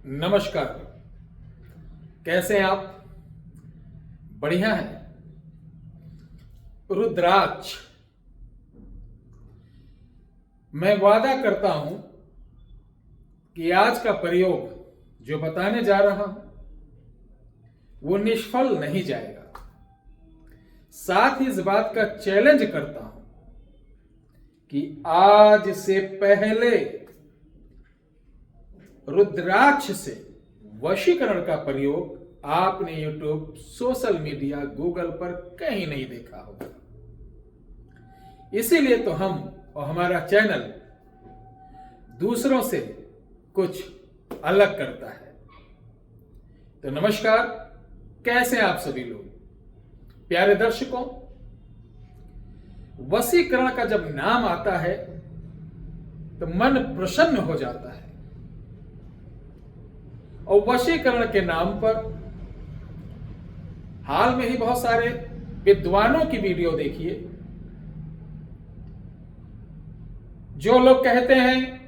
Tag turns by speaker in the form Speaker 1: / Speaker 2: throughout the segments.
Speaker 1: नमस्कार। कैसे हैं आप? बढ़िया हैं। रुद्राक्ष, मैं वादा करता हूं कि आज का प्रयोग जो बताने जा रहा हूं वो निष्फल नहीं जाएगा। साथ ही इस बात का चैलेंज करता हूं कि आज से पहले रुद्राक्ष से वशीकरण का प्रयोग आपने यूट्यूब, सोशल मीडिया, गूगल पर कहीं नहीं देखा होगा। इसीलिए तो हम और हमारा चैनल दूसरों से कुछ अलग करता है। तो नमस्कार, कैसे हैं आप सभी लोग? प्यारे दर्शकों, वशीकरण का जब नाम आता है तो मन प्रसन्न हो जाता है। और वशीकरण के नाम पर हाल में ही बहुत सारे विद्वानों की वीडियो देखिए, जो लोग कहते हैं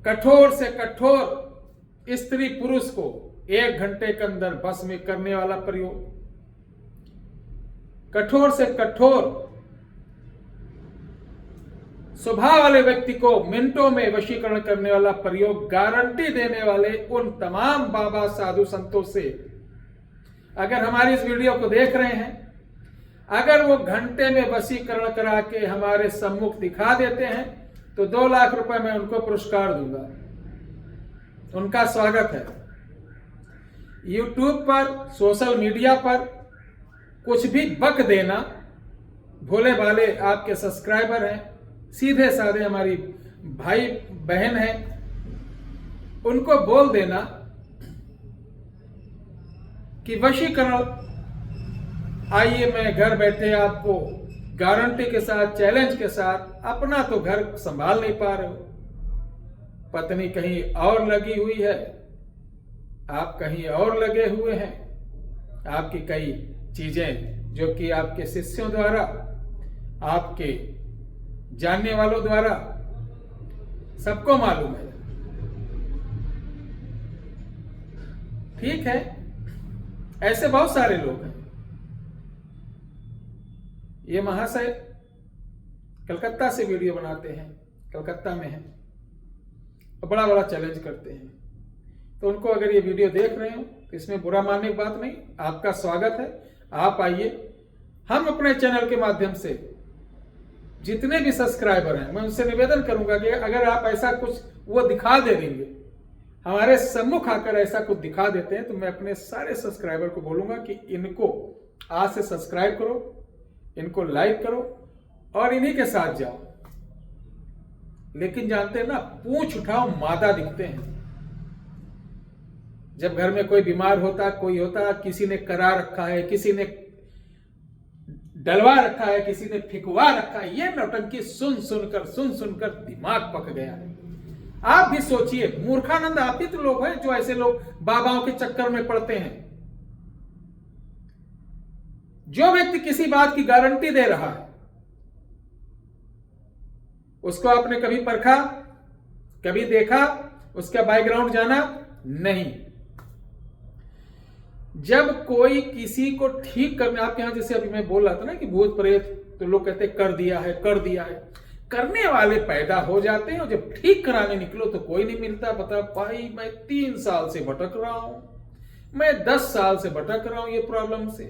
Speaker 1: कठोर से कठोर स्त्री पुरुष को 1 घंटे के अंदर बस में करने वाला प्रयोग, कठोर से कठोर स्वभाव वाले व्यक्ति को मिनटों में वशीकरण करने वाला प्रयोग गारंटी देने वाले उन तमाम बाबा साधु संतों से अगर हमारी इस वीडियो को देख रहे हैं, अगर वो घंटे में वशीकरण करा के हमारे सम्मुख दिखा देते हैं तो 2 लाख रुपए मैं उनको पुरस्कार दूंगा। उनका स्वागत है। यूट्यूब पर, सोशल मीडिया पर कुछ भी बक देना, भोले भाले आपके सब्सक्राइबर हैं, सीधे साधे हमारी भाई बहन है, उनको बोल देना कि वशीकरण आइए, मैं घर बैठे आपको गारंटी के साथ, चैलेंज के साथ, अपना तो घर संभाल नहीं पा रहे हो, पत्नी कहीं और लगी हुई है, आप कहीं और लगे हुए हैं, आपकी कई चीजें जो कि आपके शिष्यों द्वारा, आपके जानने वालों द्वारा सबको मालूम है। ठीक है, ऐसे बहुत सारे लोग हैं। ये महाशय कलकत्ता से वीडियो बनाते हैं, कलकत्ता में हैं, बड़ा बड़ा चैलेंज करते हैं। तो उनको अगर ये वीडियो देख रहे हो तो इसमें बुरा मानने की बात नहीं, आपका स्वागत है। आप आइए। हम अपने चैनल के माध्यम से जितने भी सब्सक्राइबर हैं, मैं उनसे निवेदन करूंगा कि अगर आप ऐसा कुछ वो दिखा दे देंगे, हमारे सम्मुख आकर ऐसा कुछ दिखा देते हैं, तो मैं अपने सारे सब्सक्राइबर को बोलूंगा कि इनको आज से सब्सक्राइब करो, इनको लाइक करो और इन्हीं के साथ जाओ। लेकिन जानते हैं ना, पूंछ उठाओ मादा दिखते हैं। जब घर में कोई बीमार होता, कोई होता, किसी ने करा रखा है, किसी ने डलवा रखा है, किसी ने फिकवा रखा है, ये नौटंकी सुन सुनकर दिमाग पक गया है। आप भी सोचिए, मूर्खानंद आप ही तो लोग हैं जो ऐसे लोग बाबाओं के चक्कर में पड़ते हैं। जो व्यक्ति किसी बात की गारंटी दे रहा है, उसको आपने कभी परखा, कभी देखा, उसका बैकग्राउंड जाना? नहीं। जब कोई किसी को ठीक करने, आपके यहां जैसे अभी मैं बोल रहा था ना कि भूत प्रेत, तो लोग कहते कर दिया है, कर दिया है। करने वाले पैदा हो जाते हैं और जब ठीक कराने निकलो तो कोई नहीं मिलता। बता भाई, मैं 3 साल से भटक रहा हूं, मैं 10 साल से भटक रहा हूं ये प्रॉब्लम से।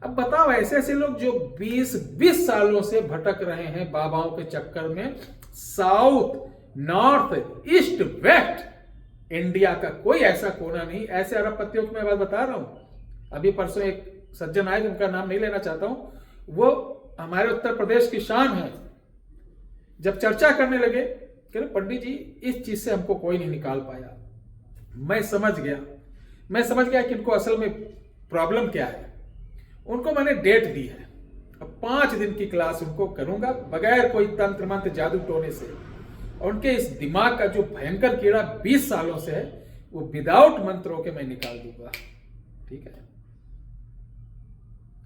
Speaker 1: अब बताओ, ऐसे ऐसे लोग जो 20 सालों से भटक रहे हैं बाबाओं के चक्कर में, south, north, east, waste India का कोई ऐसा कोना नहीं। ऐसे अरबपतियों की मैं बात बता रहा हूं। अभी परसों एक सज्जन आए, उनका नाम नहीं लेना चाहता हूं, वो हमारे उत्तर प्रदेश की शान है। जब चर्चा करने लगे कि पंडित जी, इस चीज से हमको कोई नहीं निकाल पाया। मैं समझ गया कि इनको असल में प्रॉब्लम क्या है। उनको मैंने डेट दी है, अब 5 दिन की क्लास उनको करूंगा बगैर कोई तंत्र मंत्र जादू टोने से। और उनके इस दिमाग का जो भयंकर कीड़ा 20 सालों से है, वो विदाउट मंत्रों के मैं निकाल दूंगा। ठीक है,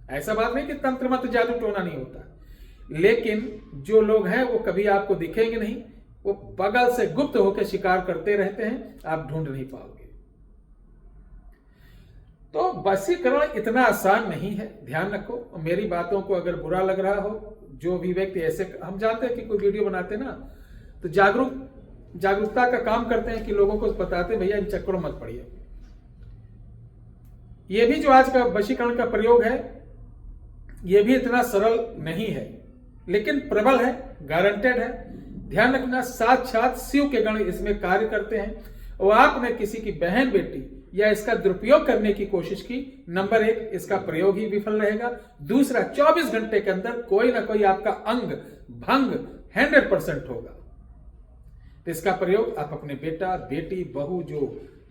Speaker 1: ऐसा बात नहीं कि तंत्र मंत्र जादू टोना नहीं होता, लेकिन जो लोग हैं वो कभी आपको दिखेंगे नहीं, वो बगल से गुप्त होकर शिकार करते रहते हैं, आप ढूंढ नहीं पाओगे। तो वशीकरण इतना आसान नहीं है, ध्यान रखो। मेरी बातों को अगर बुरा लग रहा हो, जो भी व्यक्ति ऐसे, हम जानते हैं कि कोई वीडियो बनाते हैं ना तो जागरूकता का काम करते हैं कि लोगों को बताते हैं भैया इन चक्करों मत पड़िए। ये भी जो आज का वशीकरण का प्रयोग है ये भी इतना सरल नहीं है, लेकिन प्रबल है, गारंटेड है। ध्यान रखना, साक्षात शिव के गण इसमें कार्य करते हैं। और आपने किसी की बहन बेटी या इसका दुरुपयोग करने की कोशिश की, नंबर 1 इसका प्रयोग ही विफल रहेगा। दूसरा, 24 घंटे के अंदर कोई ना कोई आपका अंग भंग 100% होगा। तो इसका प्रयोग आप अपने बेटा बेटी बहू जो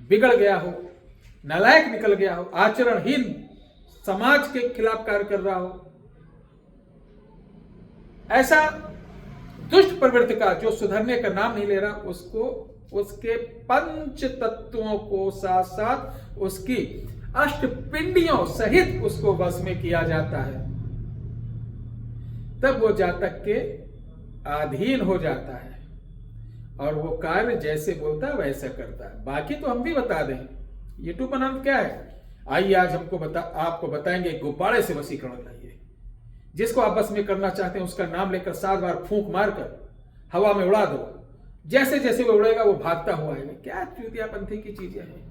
Speaker 1: बिगड़ गया हो, नालायक निकल गया हो, आचरणहीन, समाज के खिलाफ कार्य कर रहा हो, ऐसा दुष्ट प्रवृत्ति का जो सुधरने का नाम नहीं ले रहा, उसको उसके पंच तत्वों को साथ साथ उसकी अष्टपिंडियों सहित उसको वश में किया जाता है। तब वो जातक के अधीन हो जाता है और वो कार्य जैसे बोलता है वैसा करता है। बाकी तो हम भी बता दें, यूट्यूब पर नाम क्या है, आइए आज आपको बताएंगे गुब्बारे से वशीकरण लाइए। जिसको आप बस में करना चाहते हैं उसका नाम लेकर 7 बार फूंक मारकर हवा में उड़ा दो। जैसे जैसे वो उड़ेगा वो भागता हुआ आएगा। क्या चूतियापंथी की चीजें हैं,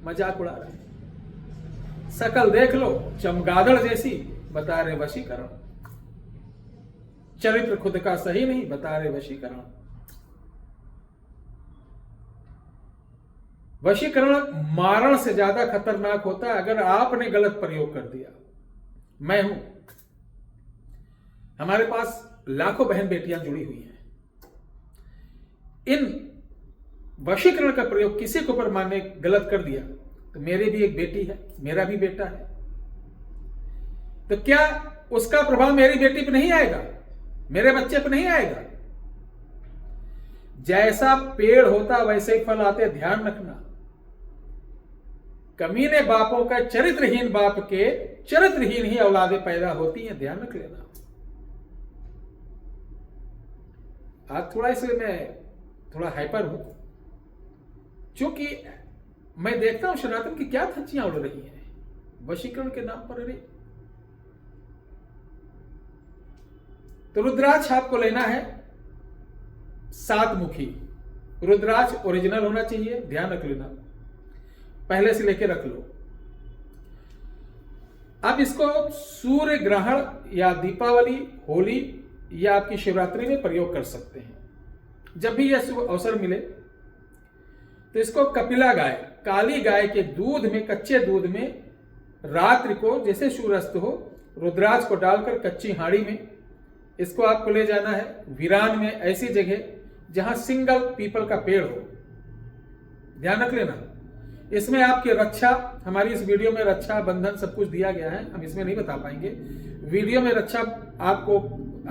Speaker 1: मजाक उड़ा रहे हैं। शकल देख लो चमगादड़ जैसी, बता रहे वशीकरण। चरित्र खुद का सही नहीं, बता रहे वशीकरण। वशीकरण मारण से ज्यादा खतरनाक होता है अगर आपने गलत प्रयोग कर दिया। मैं हूं, हमारे पास लाखों बहन बेटियां जुड़ी हुई हैं। इन वशीकरण का प्रयोग किसी के ऊपर माने गलत कर दिया तो मेरी भी एक बेटी है, मेरा भी बेटा है, तो क्या उसका प्रभाव मेरी बेटी पे नहीं आएगा, मेरे बच्चे पे नहीं आएगा? जैसा पेड़ होता वैसे ही फल आते। ध्यान रखना, कमीने बापों का चरित्रहीन बाप के चरित्रहीन ही औलादें पैदा होती हैं, ध्यान रख लेना। आज थोड़ा इसलिए मैं थोड़ा हाइपर हूं क्योंकि मैं देखता हूं सनातन की क्या थच्चियां उड़ रही हैं वशीकरण के नाम पर। अरे तो रुद्राक्ष आपको लेना है 7 मुखी। रुद्राक्ष ओरिजिनल होना चाहिए, ध्यान रख लेना, पहले से लेके रख लो। अब इसको सूर्य ग्रहण या दीपावली, होली या आपकी शिवरात्रि में प्रयोग कर सकते हैं। जब भी यह अवसर मिले तो इसको कपिला गाय, काली गाय के दूध में, कच्चे दूध में रात्रि को जैसे सूर्यास्त हो, रुद्राक्ष को डालकर कच्ची हाड़ी में इसको आपको ले जाना है वीरान में, ऐसी जगह जहां सिंगल पीपल का पेड़ हो। ध्यान रख लेना, इसमें आपकी रक्षा, हमारी इस वीडियो में रक्षा बंधन सब कुछ दिया गया है, हम इसमें नहीं बता पाएंगे। वीडियो में रक्षा आपको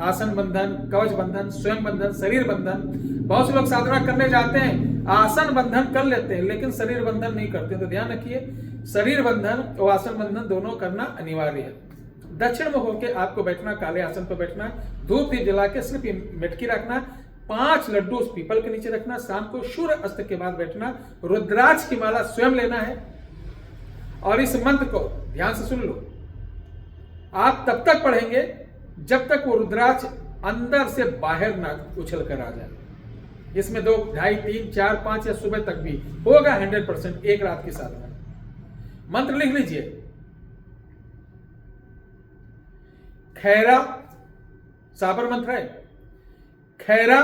Speaker 1: आसन बंधन, कवच बंधन, स्वयं बंधन, शरीर बंधन। बहुत से लोग साधना करने जाते हैं, आसन बंधन कर लेते हैं लेकिन शरीर बंधन नहीं करते। तो ध्यान रखिए, शरीर बंधन और आसन बंधन दोनों करना अनिवार्य है। दक्षिण मुख होकर आपको बैठना, काले आसन पर बैठना, धूप दीप जला के सिर्फ मिटकी रखना, 5 लड्डू उस पीपल के नीचे रखना, शाम को सूर्य अस्त के बाद बैठना, रुद्राक्ष की माला स्वयं लेना है और इस मंत्र को ध्यान से सुन लो। आप तब तक पढ़ेंगे जब तक वो रुद्राक्ष अंदर से बाहर ना उछल कर आ जाए। इसमें 2, 2.5, 3, 4, 5 या सुबह तक भी होगा 100%, एक रात की साधना। मंत्र लिख लीजिए, खैरा, साबर मंत्र है, खैरा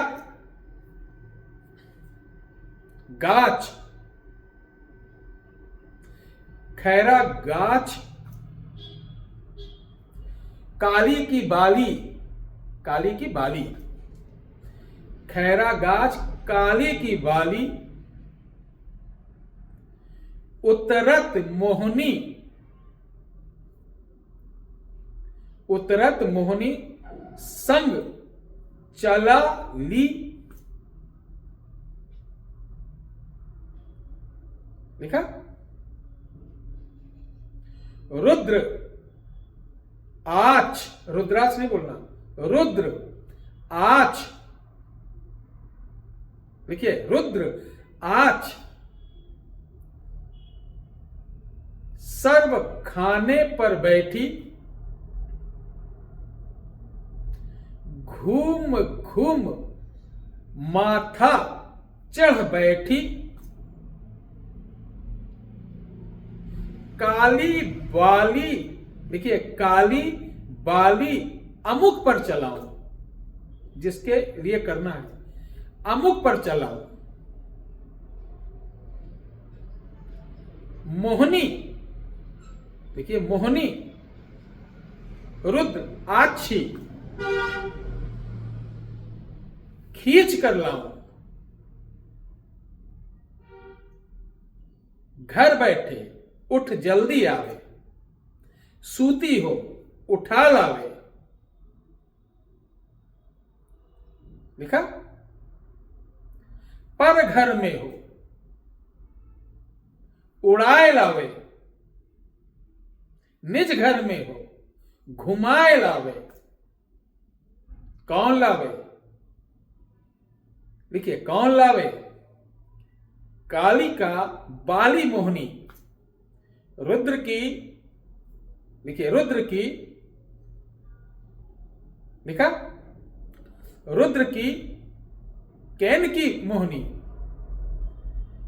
Speaker 1: गाछ, खैरा गाछ, काली की बाली, काली की बाली, खैरा गाछ, काली की बाली, उतरत मोहनी, उतरत मोहनी संग चला ली। देखा? रुद्र आच, रुद्राक्ष नहीं बोलना, रुद्र आच देखिए रुद्र आच सर्व खाने पर बैठी, घूम घूम माथा चढ़ बैठी, काली बाली, देखिए काली बाली अमुक पर चलाऊं, जिसके लिए करना है अमुक पर चलाऊं, मोहनी, देखिए मोहनी रुद्र आछी खींच कर लाऊं, घर बैठे उठ जल्दी आवे, सूती हो उठा लावे, लिखा, पर घर में हो उड़ाए लावे, निज घर में हो घुमाए लावे, कौन लावे, देखिए कौन लावे, कालिका बाली मोहनी रुद्र की, देखिए रुद्र की, लिखा, रुद्र की कैन की मोहनी,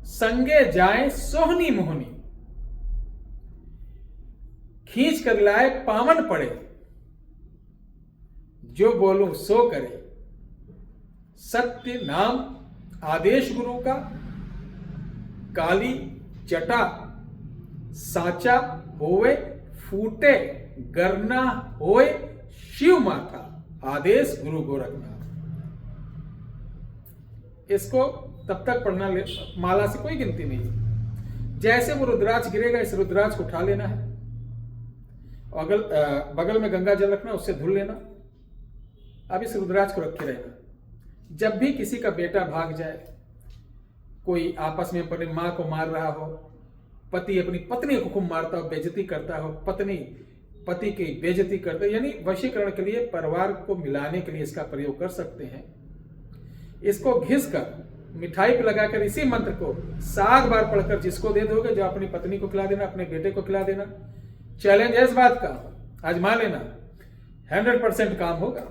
Speaker 1: संगे जाए सोहनी मोहनी, खींच कर लाए पावन पड़े, जो बोलूं सो करे, सत्य नाम आदेश गुरु का, काली जटा साचा होवे, फूटे गरना होए, शिव माथा आदेश गुरु गोरखनाथ। इसको तब तक पढ़ना, माला से कोई गिनती नहीं। जैसे वो रुद्राक्ष गिरेगा, इस रुद्राक्ष को उठा लेना है, बगल में गंगा जल रखना, उससे धुल लेना। अब इस रुद्राक्ष को रखे रहना। जब भी किसी का बेटा भाग जाए, कोई आपस में अपनी मां को मार रहा हो, पति अपनी पत्नी को खूब मारता हो, बेइज्जती करता हो, पत्नी पति की बेइज्जती करते, यानी वशीकरण के लिए, परिवार को मिलाने के लिए इसका प्रयोग कर सकते हैं। इसको घिस कर मिठाई पे लगाकर इसी मंत्र को 7 बार पढ़कर जिसको दे दोगे, जो अपनी पत्नी को खिला देना, अपने बेटे को खिला देना। चैलेंज है इस बात का, आजमा लेना, 100% काम होगा।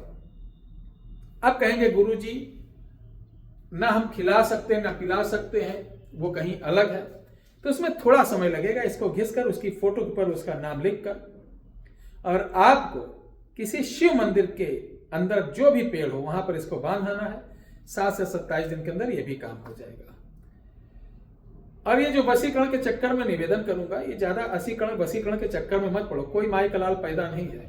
Speaker 1: अब कहेंगे गुरुजी ना हम खिला सकते ना पिला सकते हैं, वो कहीं अलग है, तो उसमें थोड़ा समय लगेगा। इसको घिसकर उसकी फोटो पर उसका नाम लिखकर, और आपको किसी शिव मंदिर के अंदर जो भी पेड़ हो वहां पर इसको बांधना है। 7 से 27 दिन के अंदर यह भी काम हो जाएगा। और ये जो वशीकरण के चक्कर में निवेदन करूंगा, ये ज्यादा वशीकरण के चक्कर में मत पड़ो। कोई माई का लाल पैदा नहीं है,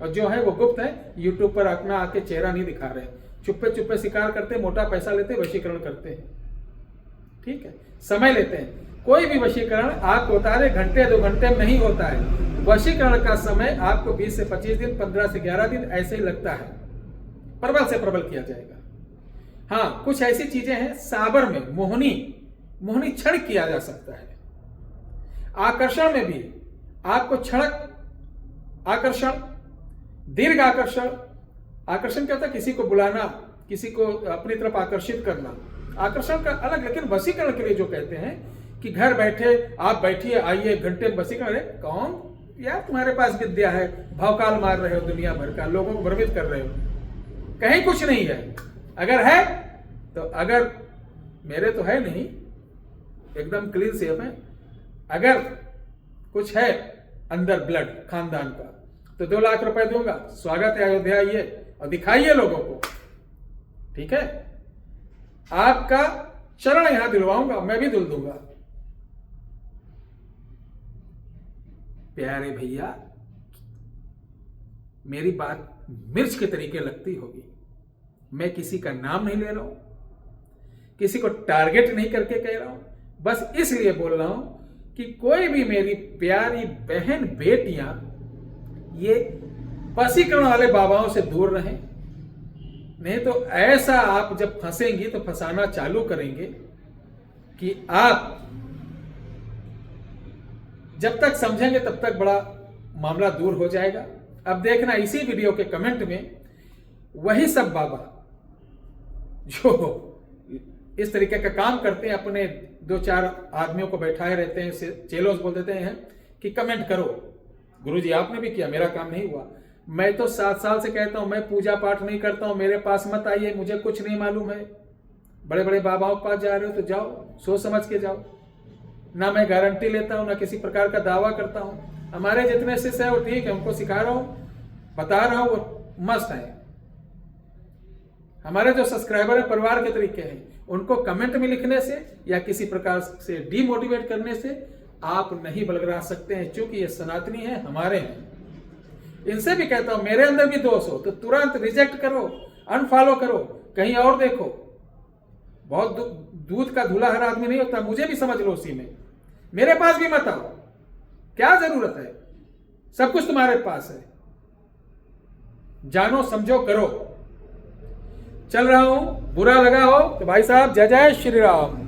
Speaker 1: और जो है वो गुप्त है। यूट्यूब पर अपना आके चेहरा नहीं दिखा रहे, चुप्पे चुप्पे शिकार करते, मोटा पैसा लेते, वशीकरण करते हैं। ठीक है, समय लेते हैं। कोई भी वशीकरण आपको बता रहे घंटे 2 घंटे में नहीं होता है। वशीकरण का समय आपको 20 से 25 दिन, 15 से 11 दिन ऐसे ही लगता है। प्रबल से प्रबल किया जाएगा। हाँ, कुछ ऐसी चीजें हैं, साबर में मोहनी क्षण किया जा सकता है। आकर्षण में भी आपको क्षणक आकर्षण, दीर्घ आकर्षण क्या होता है? किसी को बुलाना, किसी को अपनी तरफ आकर्षित करना, आकर्षण का अलग। लेकिन वशीकरण के लिए जो कहते हैं कि घर बैठे आप बैठिए, आइए, घंटे में वशीकरण। कौन यार तुम्हारे पास विद्या है? भौकाल मार रहे हो, दुनिया भर का लोगों को भ्रमित कर रहे हो, कहीं कुछ नहीं है। अगर है तो, अगर मेरे तो है नहीं, एकदम क्लीन सेफ है। अगर कुछ है अंदर ब्लड खानदान का, तो 2 लाख रुपए दूंगा, स्वागत है, अयोध्या आइए और दिखाइए लोगों को। ठीक है, आपका चरण यहां दिलवाऊंगा, मैं भी दिल दूंगा। प्यारे भैया, मेरी बात मिर्च के तरीके लगती होगी। मैं किसी का नाम नहीं ले रहा हूं, किसी को टारगेट नहीं करके कह रहा हूं, बस इसलिए बोल रहा हूं कि कोई भी मेरी प्यारी बहन बेटियां ये वशीकरण वाले बाबाओं से दूर रहें। नहीं तो ऐसा आप जब फंसेंगी तो फंसाना चालू करेंगे कि आप जब तक समझेंगे तब तक बड़ा मामला दूर हो जाएगा। अब देखना, इसी वीडियो के कमेंट में वही सब बाबा जो इस तरीके का काम करते हैं, अपने 2-4 आदमियों को बैठाए रहते हैं, चेलोस बोल देते हैं कि कमेंट करो, गुरुजी आपने भी किया, मेरा काम नहीं हुआ। मैं तो 7 साल से कहता हूं मैं पूजा पाठ नहीं करता हूं, मेरे पास मत आइए, मुझे कुछ नहीं मालूम है। बड़े बड़े बाबाओं के पास जा रहे हो तो जाओ, सोच समझ के जाओ। ना मैं गारंटी लेता हूं, ना किसी प्रकार का दावा करता हूं। हमारे जितने शिष्य है वो ठीक है, उनको सिखा रहा हूं, बता रहा हूं, वो मस्त है। हमारे जो सब्सक्राइबर है परिवार के तरीके हैं, उनको कमेंट में लिखने से या किसी प्रकार से डीमोटिवेट करने से आप नहीं बलगरा सकते हैं, क्योंकि ये सनातनी है, हमारे हैं। इनसे भी कहता हूं मेरे अंदर भी दोष हो तो तुरंत रिजेक्ट करो, अनफॉलो करो, कहीं और देखो। बहुत दूध का धुला हर आदमी नहीं होता, मुझे भी समझ लो उसी में। मेरे पास भी मत आओ, क्या जरूरत है, सब कुछ तुम्हारे पास है। जानो समझो करो। चल रहा हूं, बुरा लगा हो तो भाई साहब जय जय श्री राम।